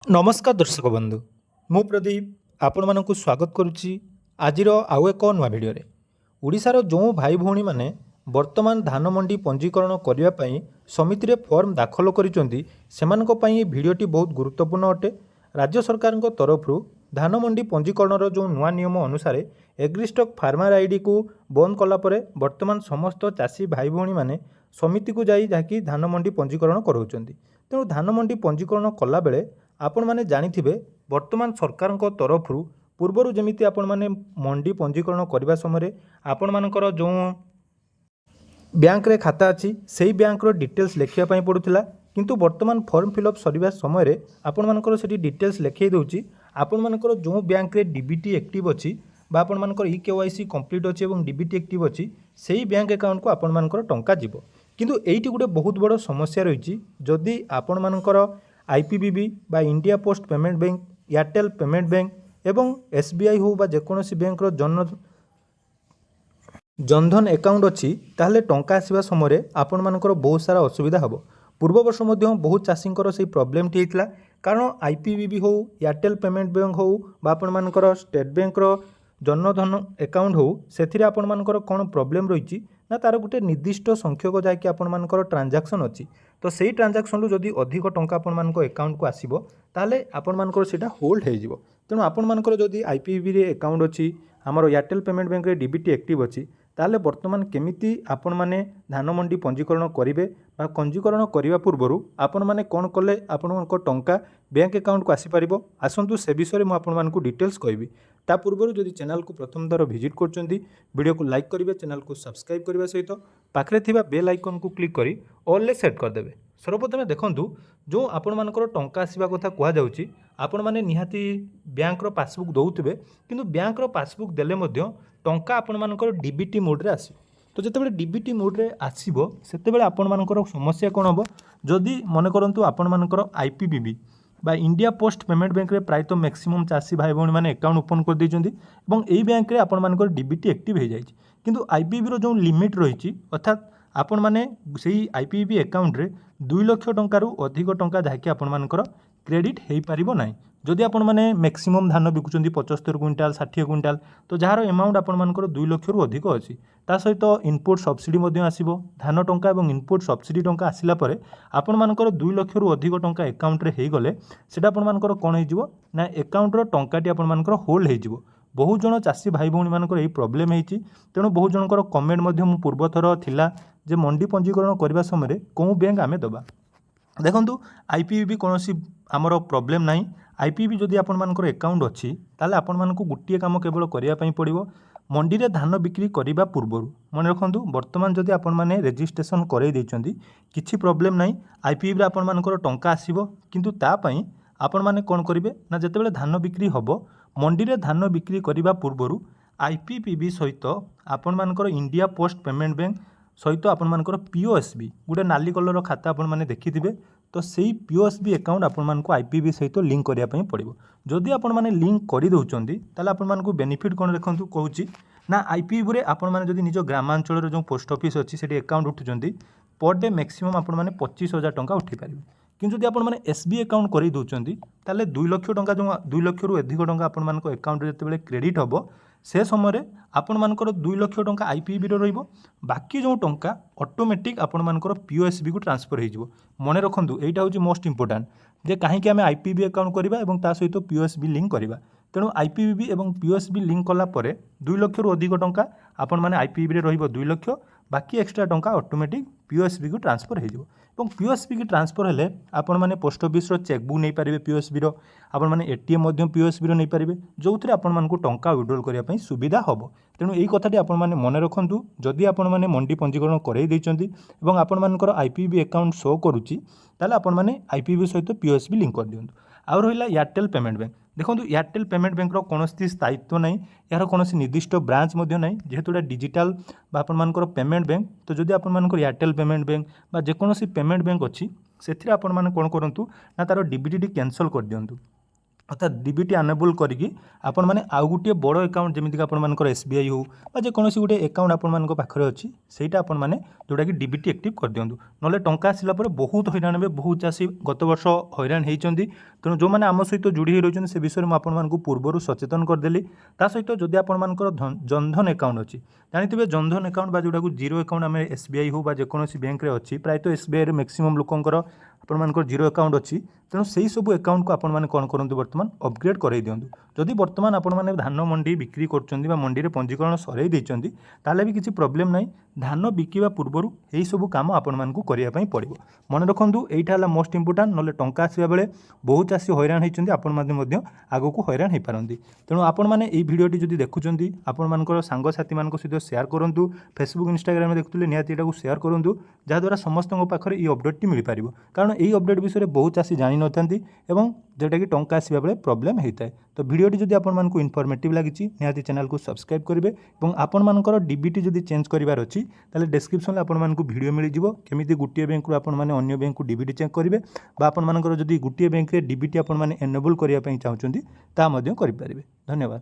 नमस्कार दर्शक बंधु मु प्रदीप आपण मानक स्वागत करुच्ची आज आउ एक नुआ भिडियो ओडिशार जो भाई भौणी मैंने वर्तमान धान मंडी पंजीकरण करने समिति फॉर्म दाखल करिसेंती भिडियोटी बहुत गुरुत्वपूर्ण अटे। राज्य सरकार तरफ धान मंडी पंजीकरण जो नुआ नियम अनुसार एग्रीस्टॉक फार्मर आईडी को बंद कलापर वर्तमान समस्त चाषी भाई भौणी मैंने समिति को जाई जहाँकि धान मंडी पंजीकरण कराउछंती। तेणु धान मंडी पंजीकरण कला बेले आपण माने जानिथिबे वर्तमान सरकार तरफ पूर्वर जमिति आपण माने मंडी पंजीकरण करने समय आपण मानकर जो बैंक रे खाता अच्छी से बैंक रो डिटेल्स लिखापी पड़ूला किंतु वर्तमान फॉर्म फिलअप सरिबा समय आपण मानकर सेठी डिटेल्स लिखै दउची आपण मानकर जो बैंक रे डीबीटी एक्टिव अच्छी बा आपण मानकर ई-केवाईसी कंप्लीट अच्छी और डीबीटी एक्टिव अच्छी से बैंक अकाउंट को आपण मानकर टंका जीवो। किंतु एइटी गोटे बहुत बड़ समस्या रही जदि आपण मानकर आईपीबीबी बा India post payment bank Airtel payment bank एवं एसबीआई हो बा जेकोसी बैंक रो जनधन अकाउंट अच्छी ताहले टंका आसवा समय आपण मानकर बहुत सारा असुविधा हम। पूर्व वर्ष बहुत चाषी से प्रोब्लेम होता कारण आईपीबीबी हो एयरटेल पेमेंट बैंक हो बा आपण मानकर स्टेट बैंक रो जनधन अकाउंट हो से आपण मानकर कौन प्रोब्लेम रही ना तार गोटे निर्दिष्ट संख्यक जहाँकि आपण मानकर ट्रांजैक्शन अच्छी तो सही ट्रांजैक्शन जदि अधिक टंका आपण मानक अकाउंट को आसीबो ताले आपण मानकर सेटा होल्ड हो जिवो। तेणु आपण मानकर जदि आईपीबी रे अकाउंट अच्छी आमर एयरटेल पेमेंट बैंक रे डीबीटी एक्टिव अच्छी ताले वर्तमान केमिति आपण माने धान मंडी पंजीकरण करेंगे पंजीकरण करने पूर्वर आपण माने कौन कले आपण टंका बैंक अकाउंट को आसीपर आसतु से विषय में आपण मानक डिटेल्स कहबी। ता पूर्वर जदि चैनल को प्रथम थर विजिट करछंती वीडियो को लाइक करेंगे चैनल को सब्सक्राइब करने सहित पाखरे थिबा बेल आइकन को क्लिक करी ऑल ले सेट करदेवे। सर्वप्रथम देखंतु जो आपण मानकर टंका आसीबा कथा कह जाउची आपण माने निहाती बैंक रो पासबुक दउथिबे किंतु बैंक रो पासबुक देले मध्य टंका आपण मानकर डीबीटी मोड रे आसी तो जेतेबेले डीबीटी मोड रे आसीबो सेतेबेले आपण मानकर समस्या कोन हबो जदि मने करंतु आपण मानकर आईपीबीबी बा इंडिया पोस्ट पेमेंट बैंक रे प्रायतः मैक्सिमम चाषी भाई भौणी मैंने अकाउंट ओपन कर देइछंती एवं एई बैंक रे आपण मानकर डीबीटी एक्टिव हो जाइछि किंतु आईपीबी रो जो लिमिट रही अर्थात आपण माने सेही आईपीबी अकाउंट रे 2 लाख टंका अधिक टंका जहाँकि आपण मानकर क्रेडिट हो पारिबो नाही। जदि आपण माने मैक्सिमम धान बिकुचंती 75 क्विंटाल 60 क्विंटाल तो जार अमाउंट आपण मानकर 2 लाख रु अधिक अछि ता सहित इनपुट सब्सिडी मध्य आसीबो धान टंका एवं इनपुट सब्सिडी टंका आसिला परे आपण मानकर 2 लाख रु अधिक टंका अकाउंट रे हेई गले सेटा आपण मानकर कोन हे जिवो ना अकाउंट रो टंकाटी आपण मानकर होल्ड हे जिवो। बहुत जन चाषी भाई भौणी मानकर एही प्रॉब्लम हेछि तेणु बहुत जनकर कमेंट मध्य मु पूर्व थर थिला जे मंडी पंजीकरण करबा समय कोउ बैंक आमे दबा देखंतु आईपीबी कोनोसी आमर प्रॉब्लम नाही। आईपीबी जदि आपण मानकर अकाउंट अच्छी ताले आपण मानकु गुटिए काम केवल करिया पई पड़िबो मंडी रे धान बिक्री करिबा पूर्वरु मन रखंतु वर्तमान जदि आपण माने रजिस्ट्रेशन करई दैचंती किछि प्रॉब्लम नाही आईपीबी रे आपण मानकर टंका आसीबो किंतु ता पई आपण माने कोन करिवे ना जेतेबेले धान बिक्री हबो मंडी रे धान बिक्री करिबा पूर्वरु आईपीबी सहित आपण मानकर इंडिया पोस्ट पेमेंट बैंक सहित आपण मानकर पीओएसबी गोटे नाली कलर खाता आपण माने देखिथिबे तो सेही पीओएसबी अकाउंट आपण मानको आईपीबी सहित लिंक करिया पई पड़िबो। जदि आपण माने लिंक करि दउचंती ताले आपण मानको बेनिफिट कोन देखंतु कहूची ना आईपीबी रे आपण माने जदि निज ग्रामांचल रे जो पोस्ट ऑफिस अछि सेठी अकाउंट उठुचंती पर डे मैक्सिमम आपण माने 25,000 टंका उठी पारिबे किंतु जदि आपण माने एसबी अकाउंट करि दउचंती ताले 2 लाख टंका जो 2 लाख रु अधिक टंका आपण मानको अकाउंट रे जेतेबेले क्रेडिट हबो से समय आपण मानकर 2 लाख टंका आईपीबी रो रहिबो बाकी जो टंका ऑटोमेटिक आपण मानकर पीओएसबी को ट्रांसफर हो जिवो। मने रखंतु एटा होची मोस्ट इंपोर्टेंट जे काहे कि हमें आईपीबी अकाउंट करिबा एवं ता सहित पीओएसबी लिंक करिबा तेणु आईपीबी एवं पीओएसबी लिंक कला परे 2 लाख रु अधिक टंका आपण माने आईपीबी रे रहिबो 2 लाख बाकी एक्स्ट्रा टंका ऑटोमेटिक पीओएसबी को ट्रांसफर हो जिवो एवं पीओएसबी की ट्रांसफर हेले आपण माने पोस्ट ऑफिस रो चेकबुक नै पारिबे पीओएसबी रो आपण माने एटीएम मध्य पीओएसबी रो नै पारिबे जोउथरे आपण मानकु टंका विड्रॉल करिया पई सुविधा हबो। तेणु एई कथाटी आपण माने मने रखंतु जदि आपण माने मंडी पंजीकरण करई दैचंती एवं आपण मानकर आईपीबी अकाउंट शो करूची ताले आपण माने आईपीबी सहित पीओएसबी लिंक कर दियंतु। आउ रहिला एयरटेल पेमेंट बैंक देखंतु एयरटेल पेमेंट बैंक रो कोनोसी स्थायित्व नै यार कोनोसी निर्दिष्ट ब्रांच मध्य नै जेहेतु डिजिटल बा आपण मानकर पेमेंट बैंक तो जदि आपण मानकर एयरटेल पेमेंट बैंक बा जे कोनोसी पेमेंट बैंक अछि सेथिरे आपण माने कोन करंतु ना तार डीबीटी कैंसल कर दियंतु अर्थात डीबीटी अनेबल करिकी आपण माने आउ गोटे बड़ अकाउंट जमीक आपर एसबीआई हो जेकोसी गोटे अकाउंट आपण पाखे अच्छी सहीटा आपण मैंने जोटा कि डीबीटी एक्टिव कर दिंतु ना टंका आसला बहुत हैरान हे बहुत चाषी गत वर्ष हैरान होती तेणु जो मैंने आम सहित जोड़ी रही से विषय में आपको पूर्वर सचेतन करदेली ता सहित जदि आपर जनधन अकाउंट अच्छी जानते जनधन अकाउंट जोटा जीरो अकाउंट आम एसबीआई हो जेकोसी बैंक में अच्छी प्रायतः एसबीआई मैक्सिमम लोकंर आपर जीरो अकाउंट अच्छी तेणु से सब अकाउंट को आपण कौन करूँ बर्तमान अपग्रेड कराई दिंतु जदि बर्तमान आपण मैंने धान मंडी बिक्री कर मंडी में पंजीकरण सरई ताले भी किसी प्रोब्लेम ना धान बिकिबा पूर्वर यही सब कम आपण मानकु करिया पई पड़िबो मन रखंतु एइठा हला मोस्ट इंपोर्टेंट नले टंका आसीबा बेले बहुत चासी हैरान होइचंदी आपण माने मध्य आगो हैरान हो पारंती तेणु आपण माने एई भिडियोटी जदि देखुचंदी आपण मानकर सांग साथी मानक सहित शेयर करंतु फेसबुक इंस्टाग्राम देखुतले निहाती एटाकू शेयर करंतु जहाँ द्वारा समस्त पाखरे ई अपडेट मिल पारिबो कारण एई अपडेट विषय बहुत चासी जानि नथांती एवं जोटा कि टंका आसीबा बेले प्रॉब्लम होता है तो भिडियोटी जदि आपण मानकु इनफॉर्मेटिव लागिछि निहाती चैनल को सब्सक्राइब करिवे एवं आपण मानकर डीबीटी जदि चेंज करिवार अछि ताले डिस्क्रिप्शन में आपण भिडियो मिल जाव केमी गोटे बैंक रू आपण मैंने अन्य बैंक को डीबीटी चेक करेंगे आपण मानकर जदि गोटे बैंक रे डीबीटी आपण मैंने एनेबल करने चाहते धन्यवाद।